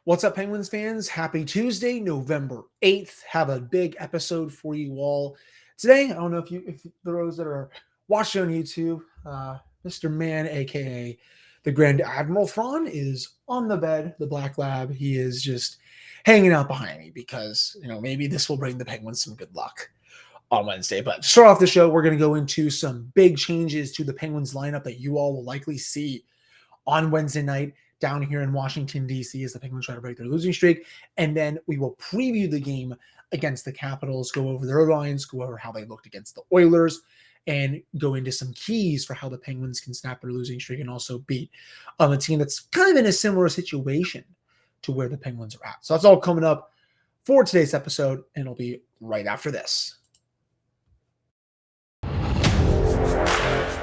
What's up, Penguins fans? Happy Tuesday, November 8th. Have a big episode for you all today. I don't know if those that are watching on YouTube, Mr. Man, aka the Grand Admiral Thrawn, is on the bed, the Black Lab. He is just hanging out behind me because, maybe this will bring the Penguins some good luck on Wednesday. But to start off the show, we're going to go into some big changes to the Penguins lineup that you all will likely see on Wednesday night down here in Washington, D.C. as the Penguins try to break their losing streak. And then we will preview the game against the Capitals, go over their lines, go over how they looked against the Oilers, and go into some keys for how the Penguins can snap their losing streak and also beat a team that's kind of in a similar situation to where the Penguins are at. So that's all coming up for today's episode, and it'll be right after this.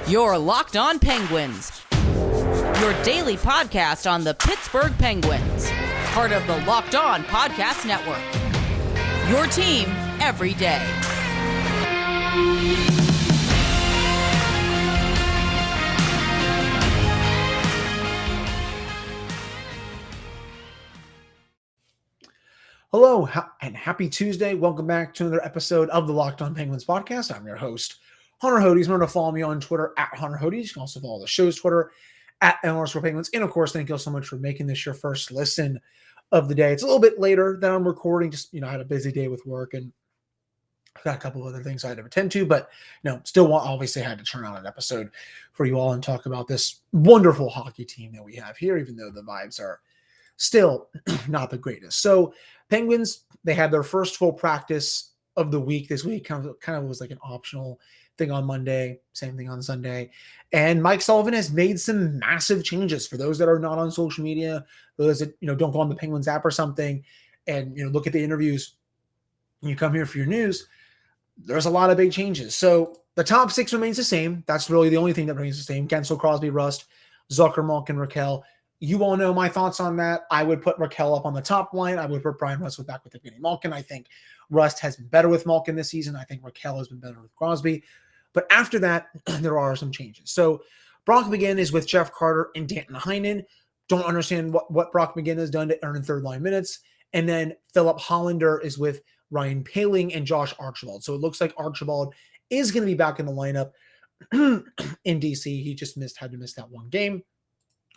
You're Locked On Penguins, your daily podcast on the Pittsburgh Penguins, part of the Locked On Podcast Network, your team every day. Hello and happy Tuesday. Welcome back to another episode of the Locked On Penguins podcast. I'm your host, Hunter Hodes. Remember to follow me on Twitter at Hunter Hodes. You can also follow the show's Twitter at @NLSPenguins. And of course, thank you all so much for making this your first listen of the day. It's a little bit later than I'm recording. Just, I had a busy day with work and I've got a couple of other things I had to attend to, but still obviously had to turn on an episode for you all and talk about this wonderful hockey team that we have here, even though the vibes are still not the greatest. So Penguins, they had their first full practice of the week this week. Kind of was like an optional thing on Monday, same thing on Sunday. And Mike Sullivan has made some massive changes. For those that are not on social media, those that don't go on the Penguins app or something and look at the interviews and you come here for your news, there's a lot of big changes. So the top six remains the same. That's really the only thing that remains the same. Guentzel, Crosby, Rust, Zucker, Malkin, Rakell. You all know my thoughts on that. I would put Rakell up on the top line. I would put Brian Dumoulin back with Evgeny Malkin. I think Rust has been better with Malkin this season. I think Rakell has been better with Crosby. But after that, there are some changes. So Brock McGinn is with Jeff Carter and Danton Heinen. Don't understand what Brock McGinn has done to earn third line minutes. And then Philip Hallander is with Ryan Poehling and Josh Archibald. So it looks like Archibald is going to be back in the lineup in DC. He just had to miss that one game.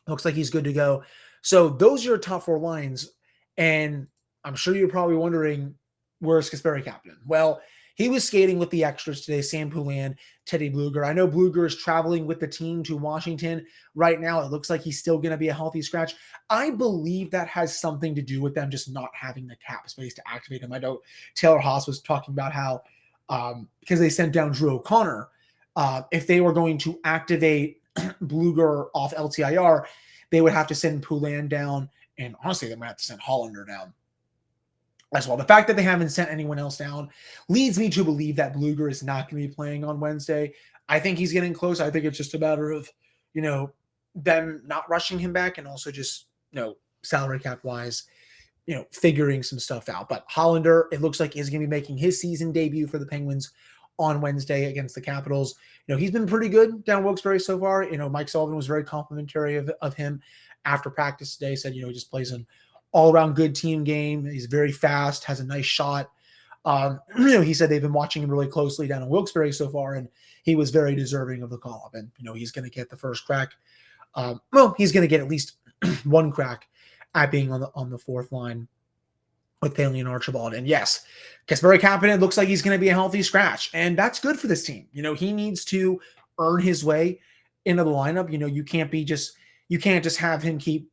Looks like he's good to go. So those are your top four lines. And I'm sure you're probably wondering, where's Kapanen? Well, he was skating with the extras today, Sam Poulin, Teddy Bluger. I know Bluger is traveling with the team to Washington right now. It looks like he's still going to be a healthy scratch. I believe that has something to do with them just not having the cap space to activate him. I know Taylor Haas was talking about how, because they sent down Drew O'Connor, if they were going to activate Bluger off LTIR, they would have to send Poulin down, and honestly, they might have to send Hallander down as well. The fact that they haven't sent anyone else down leads me to believe that Bluger is not going to be playing on Wednesday. I think he's getting close. I think it's just a matter of, them not rushing him back and also just, salary cap wise, figuring some stuff out. But Hallander, it looks like, is going to be making his season debut for the Penguins on Wednesday against the Capitals. He's been pretty good down Wilkes-Barre so far. Mike Sullivan was very complimentary of him after practice today, said, he just plays an all-around good team game. He's very fast, has a nice shot. He said they've been watching him really closely down in Wilkes-Barre so far, and he was very deserving of the call-up. And, he's going to get the first crack. He's going to get at least one crack at being on the fourth line with Poehling and Archibald. And yes, Kapanen looks like he's going to be a healthy scratch, and that's good for this team. He needs to earn his way into the lineup. You can't just have him keep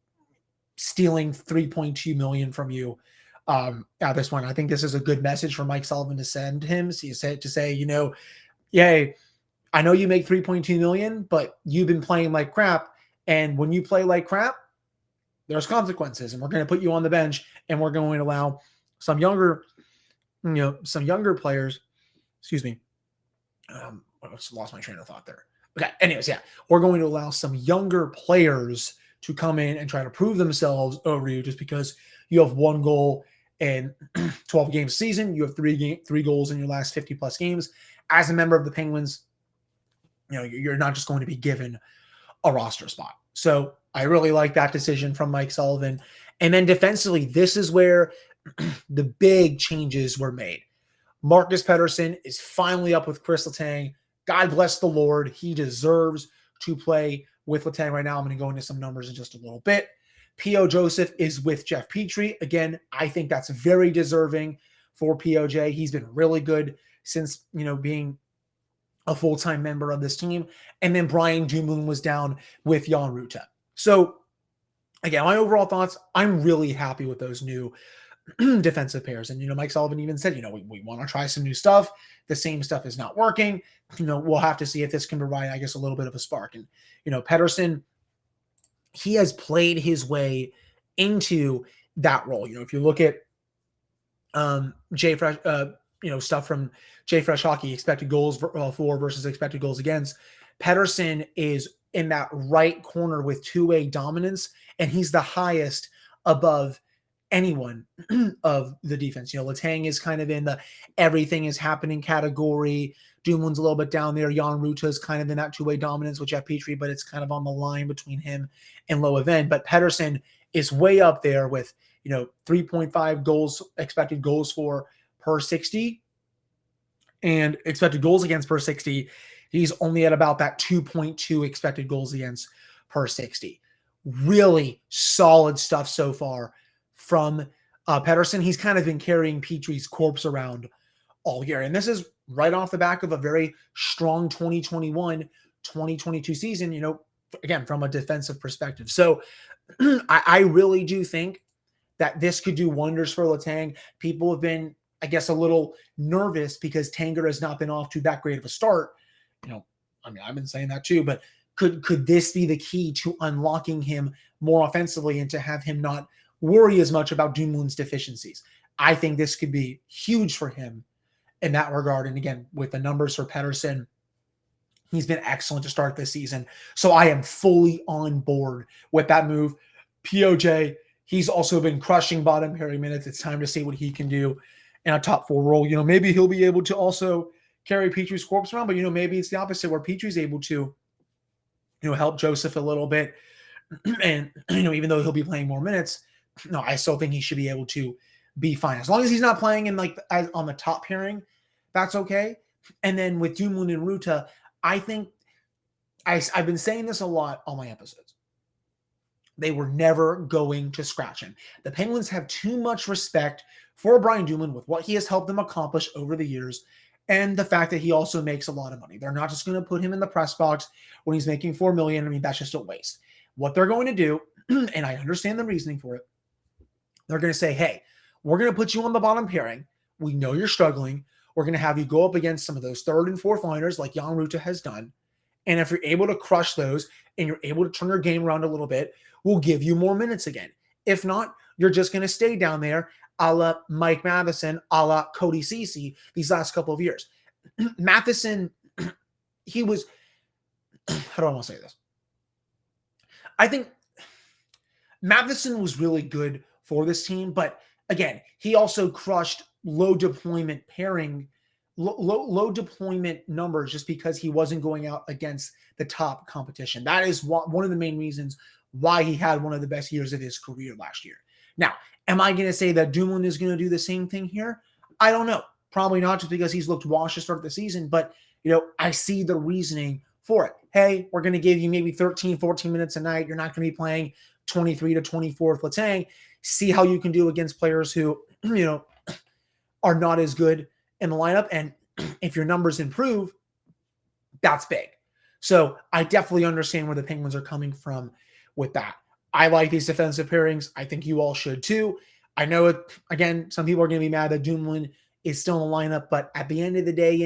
stealing $3.2 million from you at this point. I think this is a good message for Mike Sullivan to send him. So you said to say, yay, I know you make $3.2 million, but you've been playing like crap. And when you play like crap, there's consequences, and we're going to put you on the bench, and we're going to allow some younger players. Excuse me. I lost my train of thought there. Okay. Anyways, yeah, we're going to allow some younger players to come in and try to prove themselves over you just because you have one goal in 12 games season. You have three goals in your last 50 plus games. As a member of the Penguins, you're not just going to be given a roster spot. So I really like that decision from Mike Sullivan. And then defensively, this is where the big changes were made. Marcus Pettersson is finally up with Kris Letang. God bless the Lord. He deserves to play with Letang right now. I'm going to go into some numbers in just a little bit. P.O. Joseph is with Jeff Petrie. Again, I think that's very deserving for POJ. He's been really good since, being a full-time member of this team. And then Brian Dumoulin was down with Jan Rutta. So, again, my overall thoughts, I'm really happy with those new defensive pairs. And, Mike Sullivan even said, we want to try some new stuff. The same stuff is not working. We'll have to see if this can provide, I guess, a little bit of a spark. And, Pettersson, he has played his way into that role. If you look at stuff from J-Fresh Hockey, expected goals for versus expected goals against, Pettersson is in that right corner with two-way dominance, and he's the highest above anyone of the defense. Letang is kind of in the everything is happening category. Dumoulin's a little bit down there. Jan Rutta is kind of in that two-way dominance with Jeff Petrie, but it's kind of on the line between him and Low Event. But Pettersson is way up there with, 3.5 goals, expected goals for per 60, and expected goals against per 60. He's only at about that 2.2 expected goals against per 60. Really solid stuff so far from Pettersson. He's kind of been carrying Petrie's corpse around all year. And this is right off the back of a very strong 2021-2022 season, again, from a defensive perspective. So I really do think that this could do wonders for Letang. People have been, I guess, a little nervous because Tanger has not been off to that great of a start. I've been saying that too, but could this be the key to unlocking him more offensively and to have him not worry as much about Dumoulin's deficiencies? I think this could be huge for him in that regard. And again, with the numbers for Pettersson, he's been excellent to start this season. So I am fully on board with that move. POJ, he's also been crushing bottom pairing minutes. It's time to see what he can do in a top four role. Maybe he'll be able to also carry Petrie's corpse around, but maybe it's the opposite where Petrie's able to, help Joseph a little bit. And, even though he'll be playing more minutes, no, I still think he should be able to be fine. As long as he's not playing in on the top pairing, that's okay. And then with Dumoulin and Rutta, I think I've been saying this a lot on my episodes. They were never going to scratch him. The Penguins have too much respect for Brian Dumoulin with what he has helped them accomplish over the years and the fact that he also makes a lot of money. They're not just going to put him in the press box when he's making $4 million. That's just a waste. What they're going to do, and I understand the reasoning for it, they're going to say, hey, we're going to put you on the bottom pairing. We know you're struggling. We're going to have you go up against some of those third and fourth liners like Jan Rutta has done. And if you're able to crush those and you're able to turn your game around a little bit, we'll give you more minutes again. If not, you're just going to stay down there a la Mike Matheson, a la Cody Ceci these last couple of years. Matheson, he was, how do I want to say this? I think Matheson was really good for this team, but again, he also crushed low deployment numbers just because he wasn't going out against the top competition. That is one of the main reasons why he had one of the best years of his career last year. Now, am I going to say that Dumoulin is going to do the same thing here? I don't know. Probably not, just because he's looked washed to start the season, but I see the reasoning for it. Hey, we're going to give you maybe 13, 14 minutes a night. You're not going to be playing 23 to 24 with Letang. See how you can do against players who, are not as good in the lineup. And if your numbers improve, that's big. So I definitely understand where the Penguins are coming from with that. I like these defensive pairings. I think you all should too. I know it, again, some people are going to be mad that Dumoulin is still in the lineup, but at the end of the day,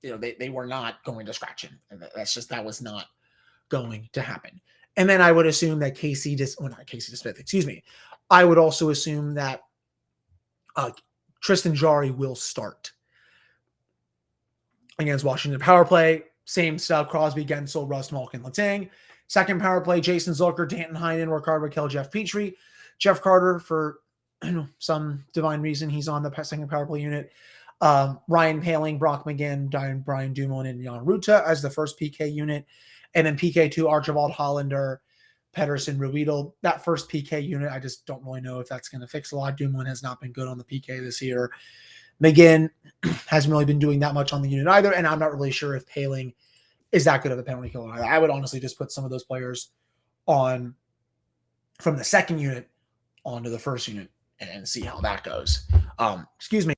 they were not going to scratch him. And that was not going to happen. And then I would assume that I would also assume that Tristan Jarry will start against Washington. Power play, same stuff. Crosby, Gensel, Rust, Malkin, Letang. Second power play, Jason Zucker, Danton Heinen, Rickard, Rakell, Jeff Petrie. Jeff Carter, for some divine reason, he's on the second power play unit. Ryan Paling, Brock McGinn, Brian Dumoulin, and Jan Rutta as the first PK unit. And then PK2, Archibald, Hallander, Pettersson, Ruedel. That first PK unit, I just don't really know if that's going to fix a lot. Dumoulin has not been good on the PK this year. McGinn hasn't really been doing that much on the unit either, and I'm not really sure if Poehling is that good of a penalty killer either. I would honestly just put some of those players on from the second unit onto the first unit and see how that goes. Excuse me.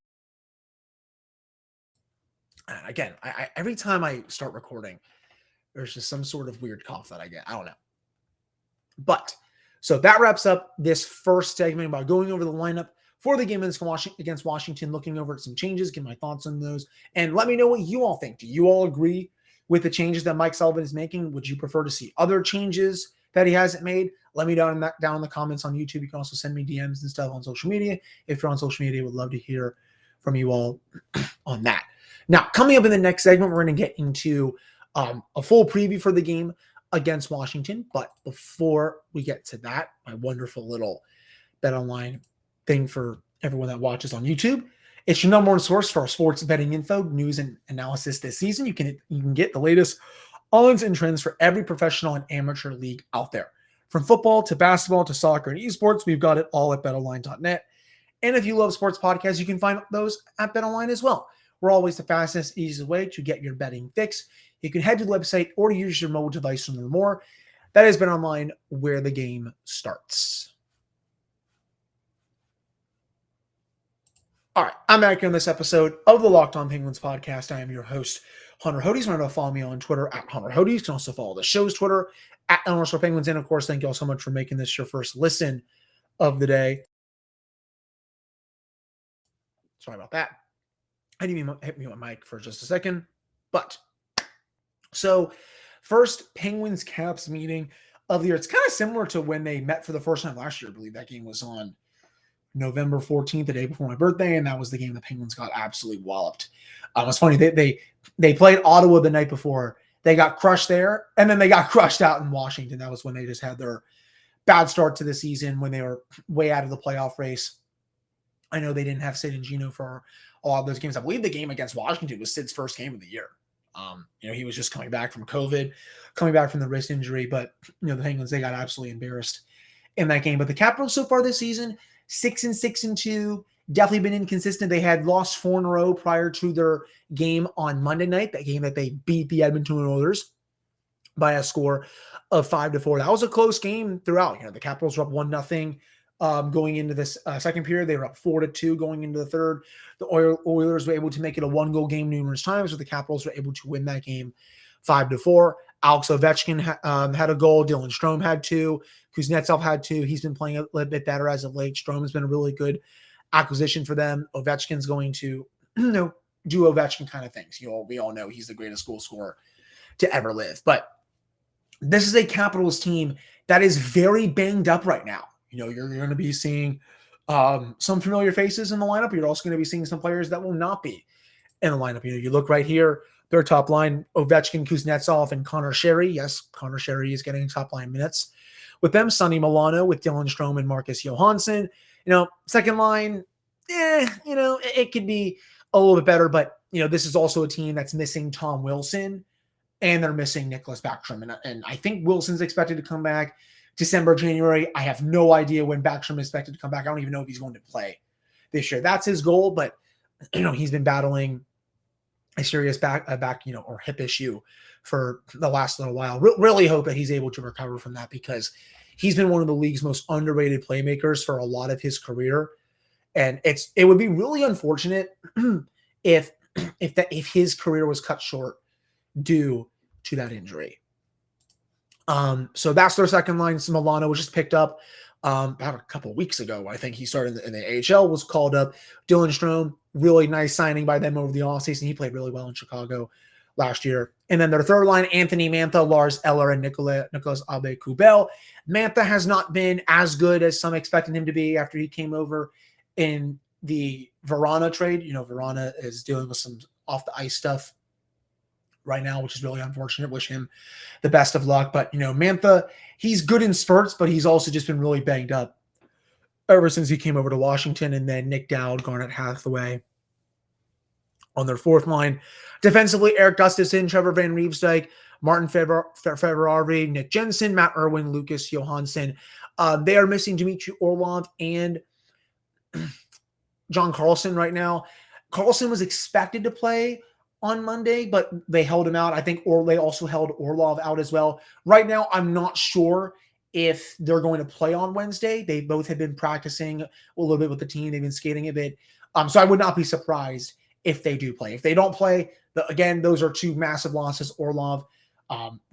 And again, I every time I start recording, there's just some sort of weird cough that I get. I don't know. But so that wraps up this first segment about going over the lineup for the game against Washington, looking over at some changes, get my thoughts on those, and let me know what you all think. Do you all agree with the changes that Mike Sullivan is making? Would you prefer to see other changes that he hasn't made? Let me down in the comments on YouTube. You can also send me DMs and stuff on social media. If you're on social media, I would love to hear from you all on that. Now, coming up in the next segment, we're going to get into a full preview for the game against Washington. But before we get to that, my wonderful little BetOnline thing for everyone that watches on YouTube. It's your number one source for our sports betting info, news, and analysis this season. You can get the latest odds and trends for every professional and amateur league out there. From football to basketball to soccer and esports, we've got it all at betonline.net. And if you love sports podcasts, you can find those at BetOnline as well. We're always the fastest, easiest way to get your betting fix. You can head to the website or use your mobile device to learn more. That is BetOnline, where the game starts. All right, I'm back here on this episode of the Locked On Penguins podcast. I am your host, Hunter Hodes. Remember to follow me on Twitter at Hunter Hodes. You can also follow the show's Twitter at _Penguins. And of course, thank you all so much for making this your first listen of the day. Sorry about that. I didn't even hit me with my mic for just a second. But so first Penguins Caps meeting of the year. It's kind of similar to when they met for the first time last year. I believe that game was on November 14th, the day before my birthday, and that was the game the Penguins got absolutely walloped. It's funny, they played Ottawa the night before. They got crushed there, and then they got crushed out in Washington. That was when they just had their bad start to the season, when they were way out of the playoff race. I know they didn't have Sid and Gino for a lot of those games. I believe the game against Washington was Sid's first game of the year. He was just coming back from COVID, coming back from the wrist injury, but the Penguins, they got absolutely embarrassed in that game. But the Capitals so far this season, 6-6-2, definitely been inconsistent. They had lost 4 in a row prior to their game on Monday night, that game that they beat the Edmonton Oilers by a score of 5-4. That was a close game throughout. The Capitals were up 1-0 going into this second period. They were up 4-2 going into the third. The Oilers were able to make it a 1-goal game numerous times, but the Capitals were able to win that game 5-4. Alex Ovechkin had a goal. Dylan Strome had 2. Kuznetsov had 2. He's been playing a little bit better as of late. Strome has been a really good acquisition for them. Ovechkin's going to do Ovechkin kind of things. We all know he's the greatest goal scorer to ever live. But this is a Capitals team that is very banged up right now. You're going to be seeing some familiar faces in the lineup. You're also going to be seeing some players that will not be in the lineup. You look right here, their top line, Ovechkin, Kuznetsov, and Connor Sherry. Yes, Connor Sherry is getting top line minutes with them. Sonny Milano with Dylan Strome and Marcus Johansson. Second line, it could be a little bit better, but this is also a team that's missing Tom Wilson, and they're missing Nicholas Backstrom. And I think Wilson's expected to come back December, January. I have no idea when Backstrom is expected to come back. I don't even know if he's going to play this year. That's his goal, but he's been battling a serious back or hip issue for the last little while. Really hope that he's able to recover from that, because he's been one of the league's most underrated playmakers for a lot of his career. And it would be really unfortunate if his career was cut short due to that injury. So that's their second line. Milano was just picked up about a couple of weeks ago. I think he started in the AHL, was called up. Dylan Strome, really nice signing by them over the offseason. He played really well in Chicago last year. And then their third line, Anthony Mantha, Lars Eller, and Nicolas Aube-Kubel. Mantha has not been as good as some expected him to be after he came over in the Verona trade. Verona is dealing with some off-the-ice stuff right now, which is really unfortunate. Wish him the best of luck. But, Mantha, he's good in spurts, but he's also just been really banged up ever since he came over to Washington. And then Nick Dowd, Garnet Hathaway on their fourth line. Defensively, Eric Gustafsson, Trevor Van Riemsdyk, Martin Fehervary, Nick Jensen, Matt Irwin, Lucas Johansson. They are missing Dmitry Orlov and John Carlson right now. Carlson was expected to play on Monday, but they held him out. I think they also held Orlov out as well. Right now, I'm not sure if they're going to play on Wednesday. They both have been practicing a little bit with the team. They've been skating a bit. So I would not be surprised if they do play. If they don't play, again, those are two massive losses. Orlov,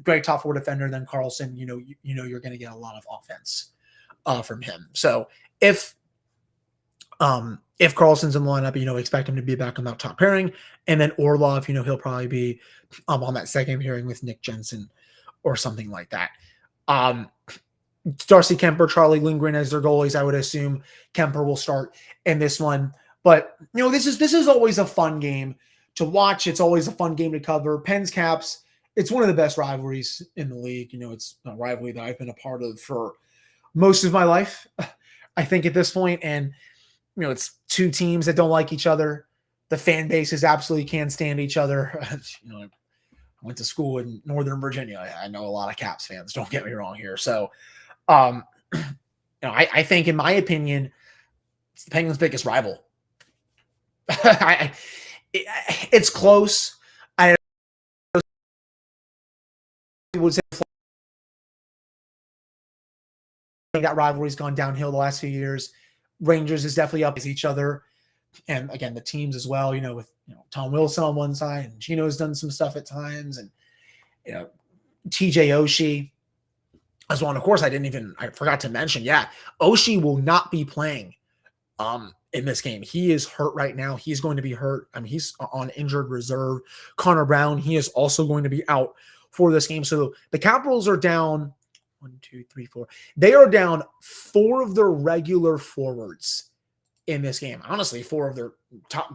great top four defender, then Carlson, you know you're going to get a lot of offense from him. So if Carlson's in the lineup, expect him to be back on that top pairing. And then Orlov, he'll probably be on that second pairing with Nick Jensen or something like that. Darcy Kemper, Charlie Lindgren as their goalies. I would assume Kemper will start in this one. But, this is always a fun game to watch. It's always a fun game to cover. Pens Caps, it's one of the best rivalries in the league. It's a rivalry that I've been a part of for most of my life, I think, at this point. And, it's two teams that don't like each other. The fan bases absolutely can't stand each other. I went to school in Northern Virginia. I know a lot of Caps fans, don't get me wrong here. So, I think, in my opinion, it's the Penguins' biggest rival. It's close. I would say that rivalry's gone downhill the last few years. Rangers is definitely up as each other. And again, the teams as well, with Tom Wilson on one side, and Gino's done some stuff at times, and TJ Oshie as well. And of course, I forgot to mention, Oshie will not be playing in this game. He is hurt right now. He's going to be hurt. He's on injured reserve. Connor Brown, he is also going to be out for this game. So the Capitals are down 1, 2, 3, 4. They are down 4 of their regular forwards in this game. Honestly, 4 of their top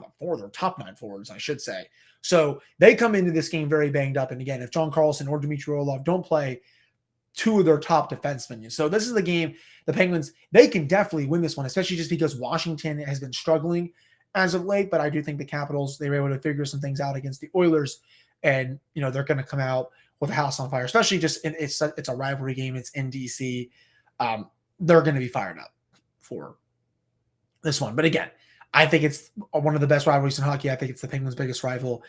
9 forwards, I should say. So they come into this game very banged up. And again, if John Carlson or Dmitry Orlov don't play, 2 of their top defensemen. So this is the game. The Penguins, they can definitely win this one, especially just because Washington has been struggling as of late. But I do think the Capitals, they were able to figure some things out against the Oilers. And, they're going to come out with a house on fire, especially it's a rivalry game. It's in DC. They're going to be fired up for this one. But again, I think it's one of the best rivalries in hockey. I think it's the Penguins' biggest rival.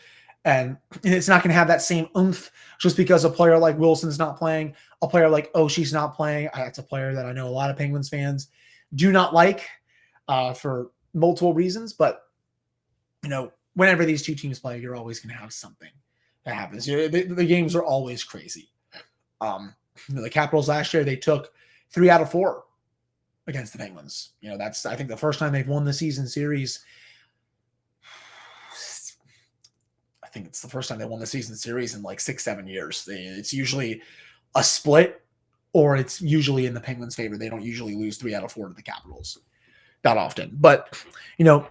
And it's not going to have that same oomph just because a player like Wilson's not playing, a player like Oshie's not playing. That's a player that I know a lot of Penguins fans do not like for multiple reasons. But, whenever these two teams play, you're always going to have something that happens. The games are always crazy. The Capitals last year, they took 3 out of 4 against the Penguins. That's, I think, the first time they've won the season series. I think it's the first time they won the season series in like 6-7 years. It's usually a split, or it's usually in the Penguins' favor. They don't usually lose 3 out of 4 to the Capitals that often. But,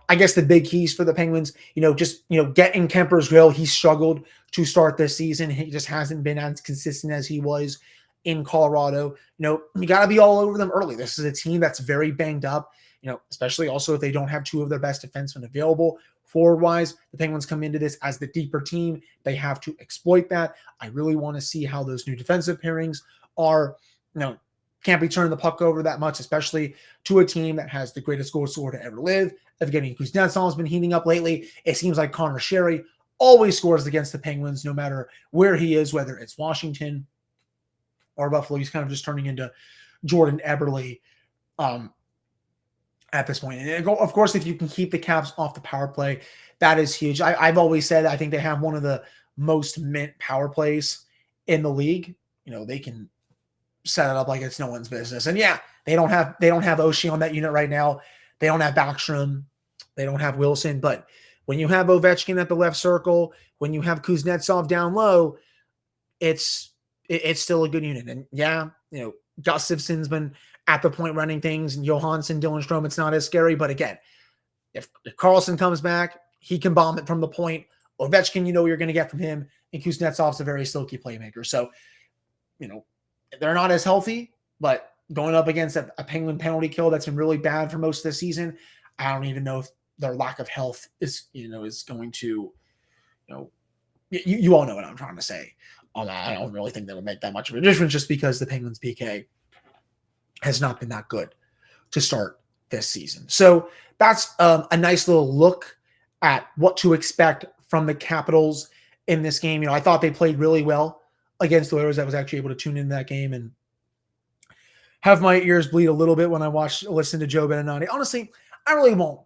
I guess the big keys for the Penguins, getting Kemper's grill. He struggled to start this season. He just hasn't been as consistent as he was in Colorado. You got to be all over them early. This is a team that's very banged up, especially also if they don't have 2 of their best defensemen available. Forward-wise, the Penguins come into this as the deeper team. They have to exploit that. I really want to see how those new defensive pairings are. Can't be turning the puck over that much, especially to a team that has the greatest goal scorer to ever live. Evgeny Kuznetsov's been heating up lately. It seems like Connor Sherry always scores against the Penguins, no matter where he is, whether it's Washington or Buffalo. He's kind of just turning into Jordan Eberle at this point. And of course, if you can keep the Caps off the power play, that is huge. I've always said I think they have one of the most mint power plays in the league. They can set it up like it's no one's business. And they don't have Oshie on that unit right now. They don't have Backstrom. They don't have Wilson. But when you have Ovechkin at the left circle, when you have Kuznetsov down low, it's still a good unit. And Gustafsson's been at the point running things, and Johansson, Dylan Strome, it's not as scary. But again, if Carlson comes back, he can bomb it from the point. Ovechkin, you're going to get from him, and Kuznetsov's a very silky playmaker. So, they're not as healthy, but going up against a Penguin penalty kill that's been really bad for most of the season, I don't even know if their lack of health is going to, you all know what I'm trying to say. I don't really think that would make that much of a difference just because the Penguins PK has not been that good to start this season. So that's a nice little look at what to expect from the Capitals in this game. I thought they played really well against the Oilers. I was actually able to tune into that game and have my ears bleed a little bit when I listen to Joe Beninati. Honestly, I really won't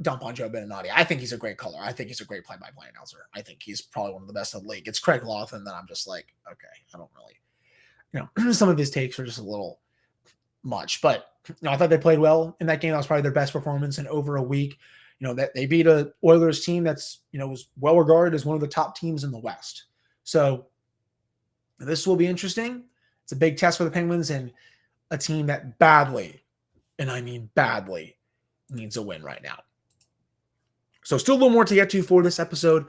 dump on Joe Beninati. I think he's a great caller. I think he's a great play-by-play announcer. I think he's probably one of the best in the league. It's Craig Lawton that I'm just like, okay, I don't really, some of his takes are just a little much, but I thought they played well in that game. That was probably their best performance in over a week. That they beat a Oilers team that's, was well regarded as one of the top teams in the West. So this will be interesting. It's a big test for the Penguins and a team that badly, and I mean badly, needs a win right now. So still a little more to get to for this episode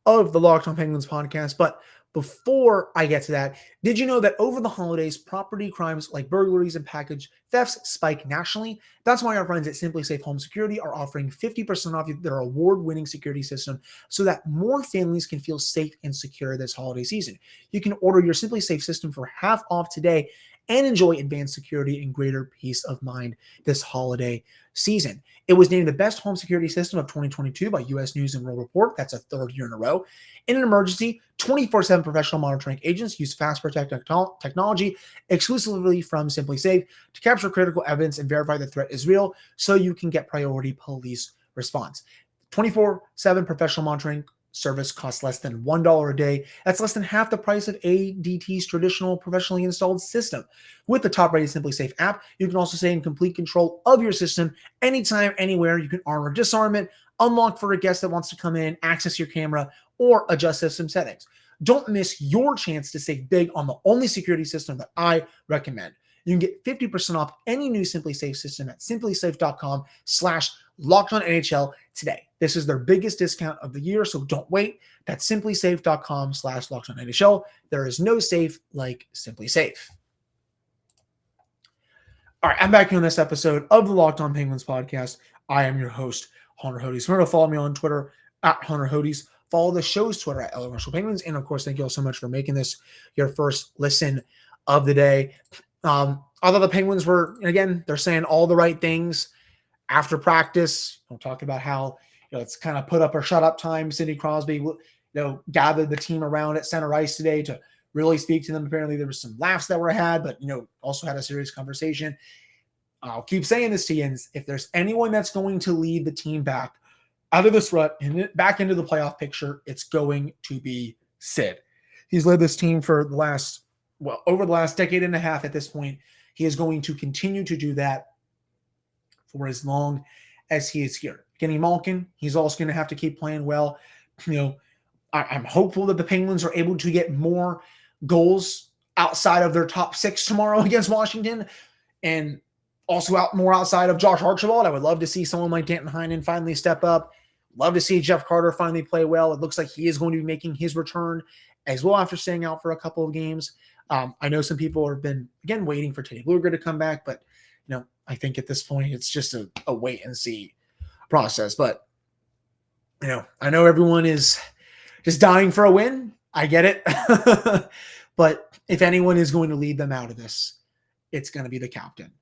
of the Locked On Penguins podcast. But before I get to that, did you know that over the holidays, property crimes like burglaries and package thefts spike nationally? That's why our friends at Simply Safe Home Security are offering 50% off their award-winning security system so that more families can feel safe and secure this holiday season. You can order your Simply Safe system for half off today and enjoy advanced security and greater peace of mind this holiday season. It was named the best home security system of 2022 by U.S. News and World Report. That's a third year in a row. In an emergency, 24/7 professional monitoring agents use Fast Protect technology exclusively from Simply Safe to capture critical evidence and verify the threat is real so you can get priority police response. 24/7 professional monitoring service costs less than $1 a day. That's less than half the price of ADT's traditional professionally installed system. With the top-rated Simply Safe app, you can also stay in complete control of your system anytime, anywhere. You can arm or disarm it, unlock for a guest that wants to come in, access your camera, or adjust system settings. Don't miss your chance to save big on the only security system that I recommend. You can get 50% off any new Simply Safe system at simplysafe.com/LockedOnNHL today. This is their biggest discount of the year, so don't wait. That's simplysafe.com/LockedOnNHL. There is no safe like Simply Safe. All right, I'm back here on this episode of the Locked On Penguins podcast. I am your host, Hunter Hodes. Remember to follow me on Twitter at Hunter Hodes. Follow the show's Twitter at LA Penguins. And of course, thank you all so much for making this your first listen of the day. Although the Penguins were, again, they're saying all the right things after practice. We'll talk about how it's kind of put up or shut up time. Sidney Crosby, gathered the team around at center ice today to really speak to them. Apparently, there was some laughs that were had, but also had a serious conversation. I'll keep saying this to you. If there's anyone that's going to lead the team back out of this rut and back into the playoff picture, it's going to be Sid. He's led this team for over the last decade and a half at this point. He is going to continue to do that for as long as he is here. Kenny Malkin, he's also going to have to keep playing well. I'm hopeful that the Penguins are able to get more goals outside of their top six tomorrow against Washington, and also more outside of Josh Archibald. I would love to see someone like Danton Heinen finally step up. Love to see Jeff Carter finally play well. It looks like he is going to be making his return as well after staying out for a couple of games. I know some people have been, again, waiting for Teddy Blueger to come back, but I think at this point it's just a wait and see process. But I know everyone is just dying for a win. I get it. But if anyone is going to lead them out of this, it's going to be the captain.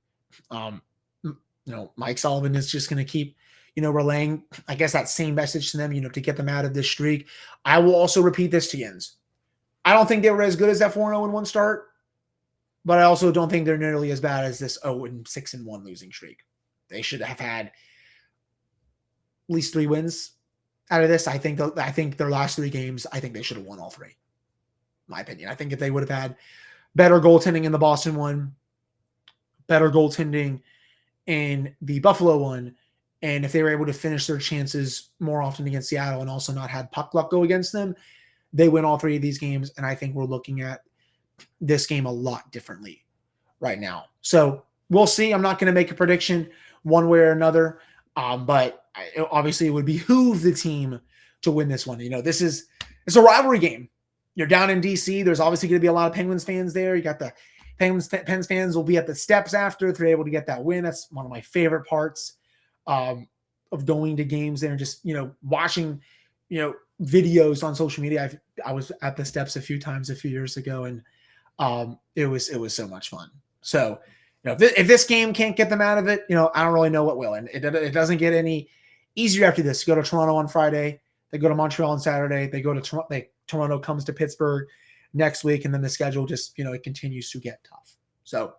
Mike Sullivan is just going to keep, relaying, I guess, that same message to them, to get them out of this streak. I will also repeat this to Jens. I don't think they were as good as that 4-0-1 start, but I also don't think they're nearly as bad as this 0-6-1 losing streak. They should have had at least 3 wins out of this. I think their last 3 games, I think they should have won all 3. My opinion. I think if they would have had better goaltending in the Boston one, better goaltending in the Buffalo one, and if they were able to finish their chances more often against Seattle and also not had puck luck go against them, they win all 3 of these games, and I think we're looking at this game a lot differently right now. So we'll see. I'm not going to make a prediction one way or another, but obviously it would behoove the team to win this one. It's a rivalry game. You're down in D.C. There's obviously going to be a lot of Penguins fans there. You got the Pens fans will be at the steps after if they're able to get that win. That's one of my favorite parts of going to games there and just, watching videos on social media. I was at the steps a few times a few years ago, and it was so much fun. So, if this game can't get them out of it, I don't really know what will. And it doesn't get any easier after this. You go to Toronto on Friday, they go to Montreal on Saturday, they go to Toronto. Toronto comes to Pittsburgh next week, and then the schedule just it continues to get tough. So,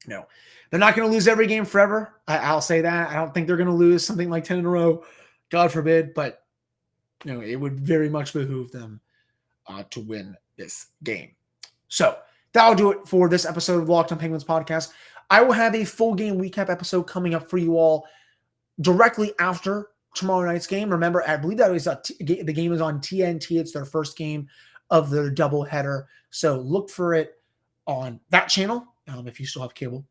they're not going to lose every game forever. I'll say that. I don't think they're going to lose something like 10 in a row, God forbid. But it would very much behoove them to win this game. So that'll do it for this episode of Locked on Penguins podcast. I will have a full game recap episode coming up for you all directly after tomorrow night's game. Remember, I believe that was the game is on TNT. It's their first game of their doubleheader. So look for it on that channel if you still have cable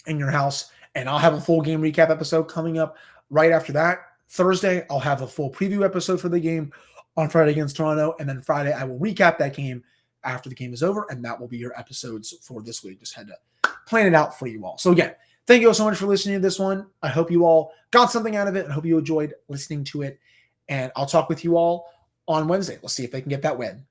in your house. And I'll have a full game recap episode coming up right after that. Thursday, I'll have a full preview episode for the game on Friday against Toronto. And then Friday, I will recap that game after the game is over. And that will be your episodes for this week. Just had to plan it out for you all. So again, thank you all so much for listening to this one. I hope you all got something out of it. I hope you enjoyed listening to it. And I'll talk with you all on Wednesday. Let's see if they can get that win